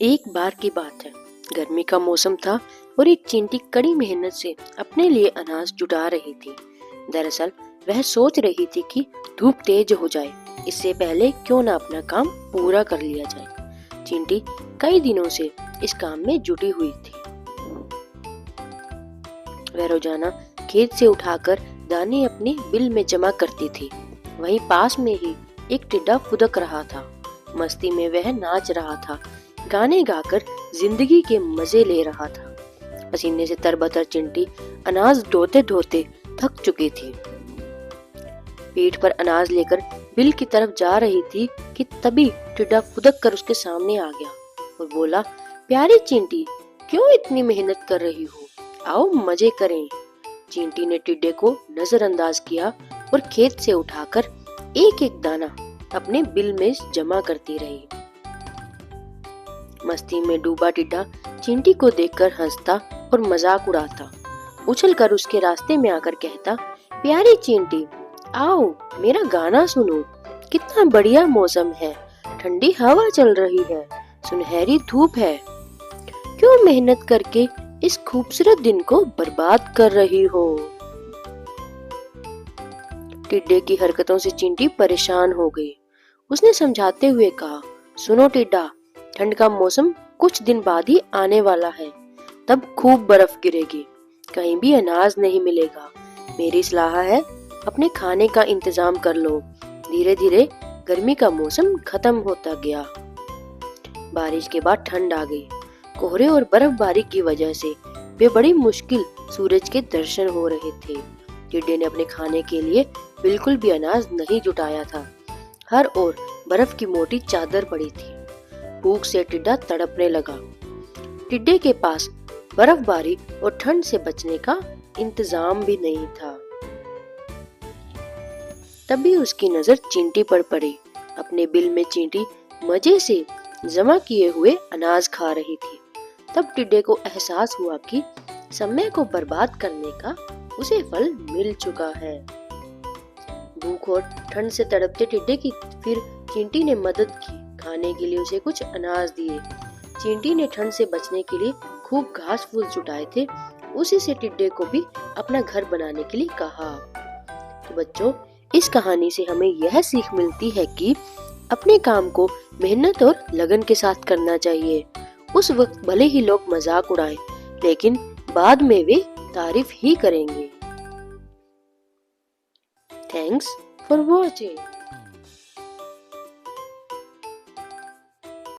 एक बार की बात है। गर्मी का मौसम था और एक चींटी कड़ी मेहनत से अपने लिए अनाज जुटा रही थी। दरअसल वह सोच रही थी कि धूप तेज हो जाए, इससे पहले क्यों ना अपना काम पूरा कर लिया जाए। चींटी कई दिनों से इस काम में जुटी हुई थी। वह रोजाना खेत से उठाकर दाने अपने बिल में जमा करती थी। वहीं पास में ही एक टिड्डा फुदक रहा था। मस्ती में वह नाच रहा था, गाने गाकर जिंदगी के मजे ले रहा था। पसीने से तरबतर चिंटी अनाज ढोते ढोते थक चुकी थी। पीठ पर अनाज लेकर बिल की तरफ जा रही थी कि तभी टिड्डा फुदक कर उसके सामने आ गया और बोला, प्यारी चींटी, क्यों इतनी मेहनत कर रही हो? आओ मजे करें। चींटी ने टिड्डे को नजरअंदाज किया और खेत से उठाकर एक एक दाना अपने बिल में जमा करती रही। मस्ती में डूबा टिड्डा चींटी को देखकर हंसता और मजाक उड़ाता। उछलकर उसके रास्ते में आकर कहता, प्यारी चींटी, आओ मेरा गाना सुनो। कितना बढ़िया मौसम है, ठंडी हवा चल रही है, सुनहरी धूप है। क्यों मेहनत करके इस खूबसूरत दिन को बर्बाद कर रही हो? टिड्डे की हरकतों से चींटी परेशान हो गई। उसने समझाते हुए कहा, सुनो टिड्डा, ठंड का मौसम कुछ दिन बाद ही आने वाला है। तब खूब बर्फ गिरेगी, कहीं भी अनाज नहीं मिलेगा। मेरी सलाह है, अपने खाने का इंतजाम कर लो। धीरे धीरे गर्मी का मौसम खत्म होता गया। बारिश के बाद ठंड आ गई। कोहरे और बर्फबारी की वजह से वे बड़ी मुश्किल सूरज के दर्शन हो रहे थे। टिड्डे ने अपने खाने के लिए बिल्कुल भी अनाज नहीं जुटाया था। हर ओर बर्फ की मोटी चादर पड़ी थी। भूख से टिड्डा तड़पने लगा। टिड्डे के पास बर्फबारी और ठंड से बचने का इंतजाम भी नहीं था। तभी उसकी नजर चींटी पर पड़ी। अपने बिल में चींटी मजे से जमा किए हुए अनाज खा रही थी। तब टिड्डे को एहसास हुआ कि समय को बर्बाद करने का उसे फल मिल चुका है। भूख और ठंड से तड़पते टिड्डे की फिर चींटी ने मदद की। खाने के लिए उसे कुछ अनाज दिए। चींटी ने ठंड से बचने के लिए खूब घास फूस जुटाए थे। उसी से टिड्डे को भी अपना घर बनाने के लिए कहा। तो बच्चों, इस कहानी से हमें यह सीख मिलती है कि अपने काम को मेहनत और लगन के साथ करना चाहिए। उस वक्त भले ही लोग मजाक उड़ाएं, लेकिन बाद में वे तारीफ ही करेंगे। Thanks for watching.